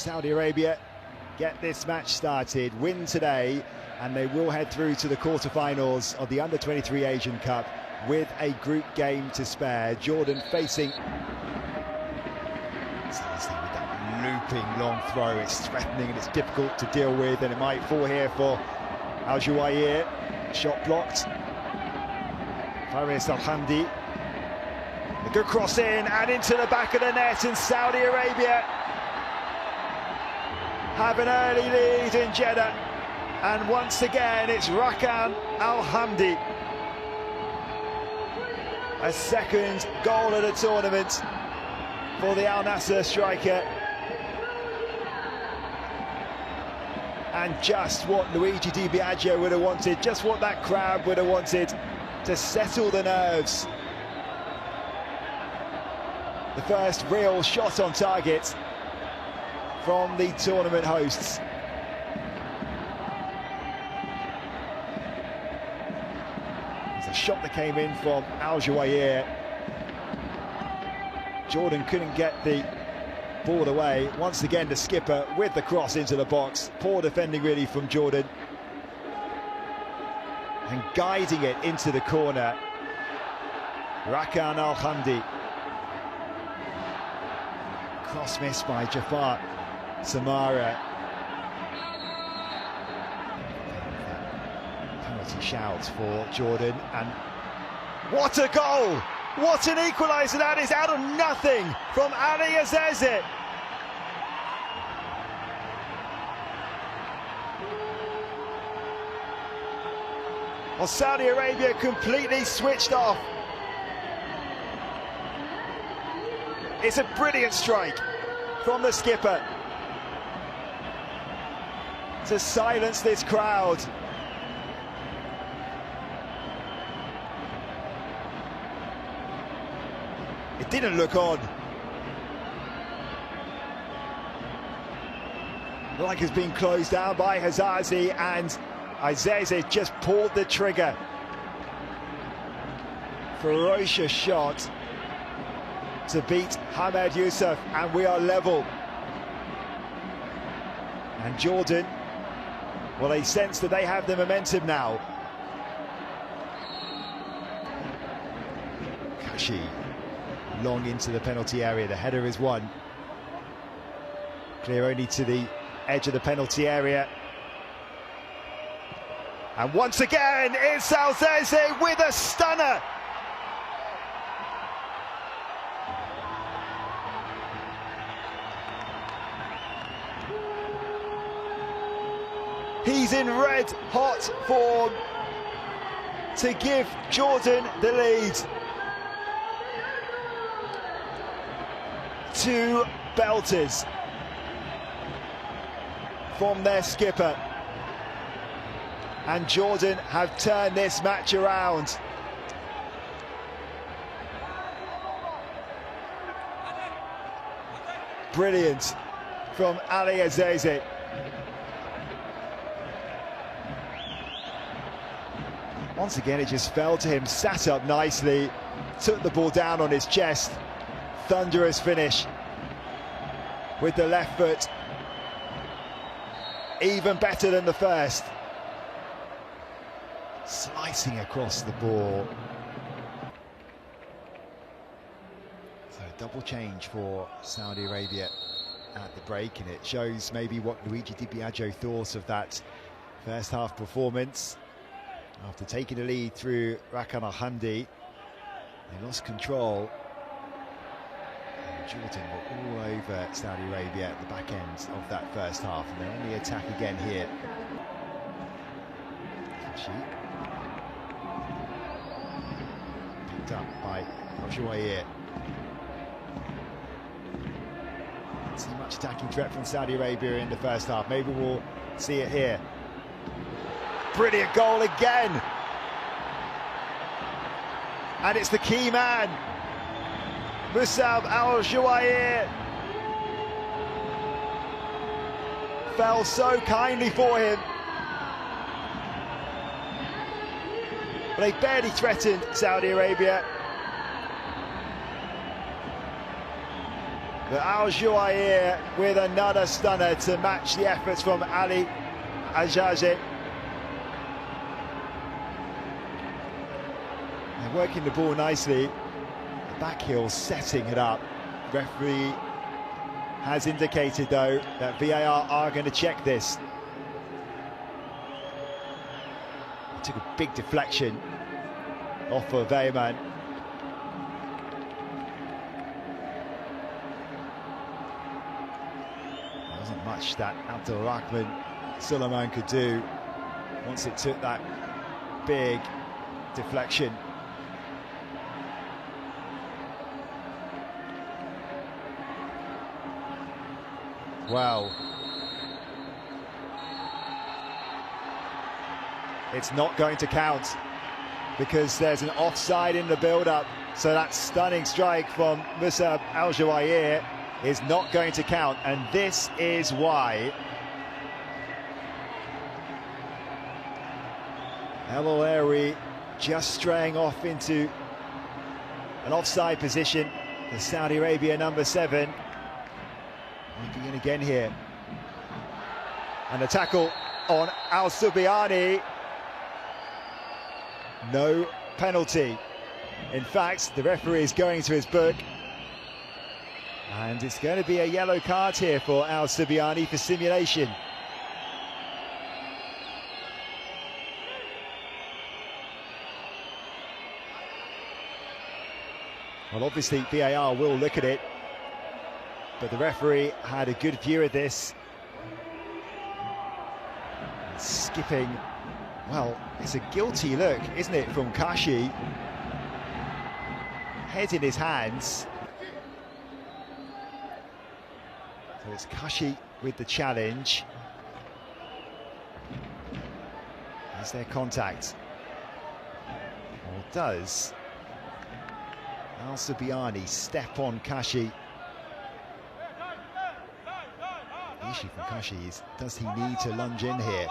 Saudi Arabia get this match started, win today, and they will head through to the quarterfinals of the Under-23 Asian Cup with a group game to spare. Jordan facing with that looping long throw. It's threatening and it's difficult to deal with, and it might fall here for Al Juwair. Shot blocked. Faris Al-Hamdi. A good cross in and into the back of the net, and Saudi Arabia have an early lead in Jeddah. And once again, it's Rakan Al-Hamdi. A second goal of the tournament for the Al Nassr striker. And just what Luigi Di Biagio would have wanted, just what that crowd would have wanted to settle the nerves. The first real shot on target from the tournament hosts. There's a shot that came in from Al Juwair. Jordan couldn't get the ball away. Once again, the skipper with the cross into the box. Poor defending really from Jordan. And guiding it into the corner, Rakan Al-Hamdi. Cross missed by Jafar Samara. Penalty shout for Jordan, and what a goal! What an equaliser that is, out of nothing from Ali Azeze. Well, Saudi Arabia completely switched off. It's a brilliant strike from the skipper to silence this crowd. It didn't look on. Like it's been closed down by Hazazi, and Azeze just pulled the trigger. Ferocious shot to beat Hamed Youssef, and we are level. And Jordan, well, they sense that they have the momentum now. Kashi long into the penalty area. The header is won. Clear only to the edge of the penalty area. And once again, it's Azeze with a stunner. He's in red hot form to give Jordan the lead. Two belters from their skipper, and Jordan have turned this match around. Brilliant from Ali Azeze. Once again, it just fell to him, sat up nicely, took the ball down on his chest. Thunderous finish with the left foot. Even better than the first. Slicing across the ball. So a double change for Saudi Arabia at the break, and it shows maybe what Luigi Di Biagio thought of that first half performance. After taking the lead through Rakan Al-Hamdi, they lost control. And Jordan were all over Saudi Arabia at the back end of that first half, and they're on the attack again here. Picked up by Al Juwair. Didn't see much attacking threat from Saudi Arabia in the first half. Maybe we'll see it here. Brilliant goal again. And it's the key man, Musab Al Juwair. Fell so kindly for him. But they barely threatened Saudi Arabia. But Al Jouair with another stunner to match the efforts from Ali Ajaje. They're working the ball nicely. The back heel setting it up. Referee has indicated though that VAR are going to check this. It took a big deflection off of Veyman. There wasn't much that Abdulrahman Suleiman could do once it took that big deflection. Well, it's not going to count because there's an offside in the build-up. So that stunning strike from Musab Al Jouair is not going to count, and this is why. El Oleri just straying off into an offside position. The Saudi Arabia number 7. We begin again here. And the tackle on Al Subiani. No penalty. In fact, the referee is going to his book. And it's going to be a yellow card here for Al Subiani for simulation. Well, obviously VAR will look at it, but the referee had a good view of this. Skipping, well, it's a guilty look, isn't it, from Kashi? Head in his hands. So it's Kashi with the challenge. Is there contact? Or does Al Subiani step on Kashi? The issue for Kashi is, does he need to lunge in here?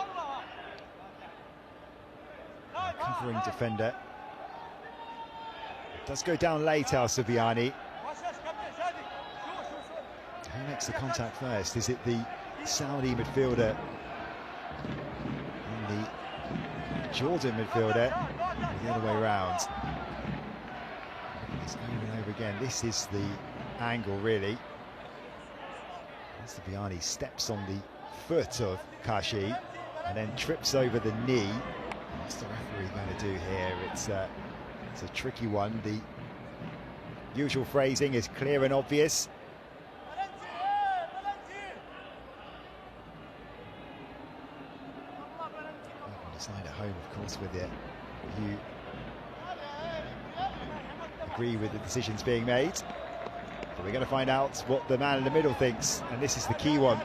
Covering defender. It does go down late, Al Subiani. Who makes the contact first? Is it the Saudi midfielder and the Jordan midfielder, or the other way around? It's over and over again. This is the angle, really. Subiani steps on the foot of Kashi and then trips over the knee. What's the referee going to do here? It's a tricky one. The usual phrasing is clear and obvious. You can decide at home, of course, with it. You agree with the decisions being made. But we're going to find out what the man in the middle thinks, and this is the key one.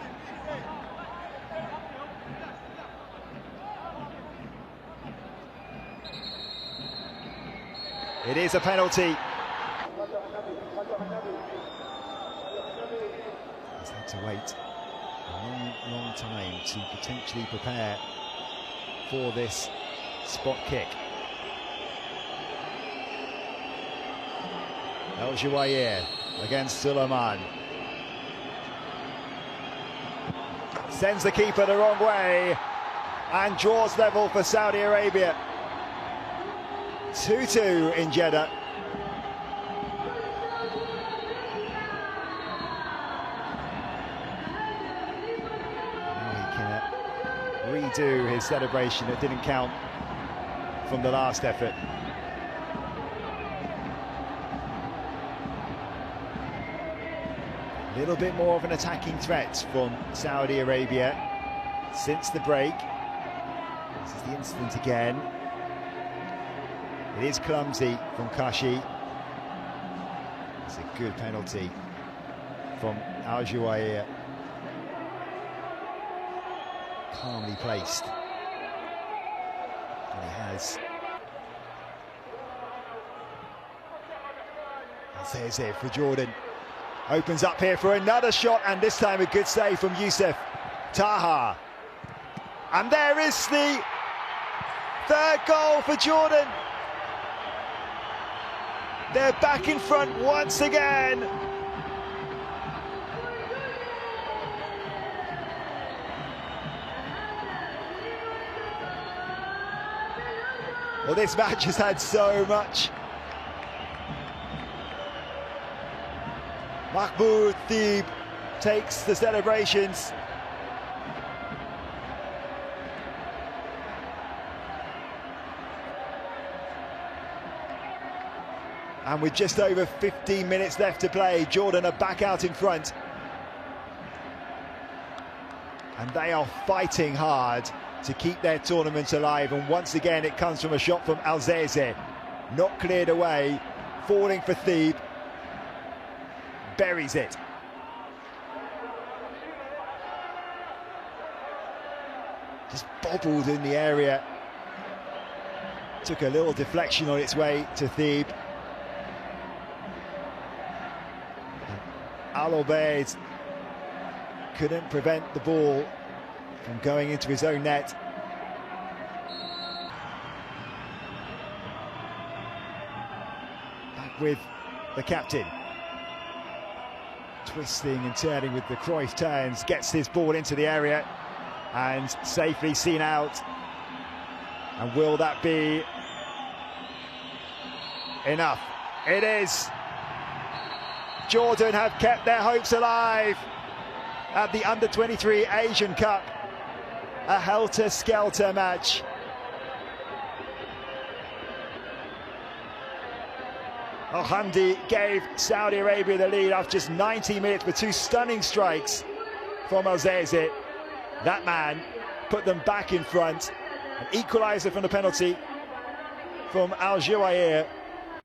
It is a penalty. He's had to wait a long time to potentially prepare for this spot kick. El Jouair against Suleiman. Sends the keeper the wrong way and draws level for Saudi Arabia. 2-2 in Jeddah. Now he can redo his celebration that didn't count from the last effort. A little bit more of an attacking threat from Saudi Arabia since the break. This is the incident again. It is clumsy from Kashi. It's a good penalty from Al Jouair. Calmly placed. And he has. There's it for Jordan. Opens up here for another shot, and this time a good save from Youssef Taha. And there is the third goal for Jordan. They're back in front once again. Well, this match has had so much. Mahmoud Theeb takes the celebrations. And with just over 15 minutes left to play, Jordan are back out in front. And they are fighting hard to keep their tournament alive. And once again, it comes from a shot from Al-Zeze. Not cleared away, falling for Theeb. Buries it. Just bobbled in the area. Took a little deflection on its way to Theeb. Al-Obeid couldn't prevent the ball from going into his own net. Back with the captain. Twisting and turning with the Cruyff turns, gets his ball into the area and safely seen out. And will that be enough? It is. Jordan have kept their hopes alive at the Under-23 Asian Cup. A helter-skelter match. Al-Hamdi gave Saudi Arabia the lead after just 90 minutes with two stunning strikes from Al-Zeze. That man put them back in front. An equaliser from the penalty from Al-Juwair.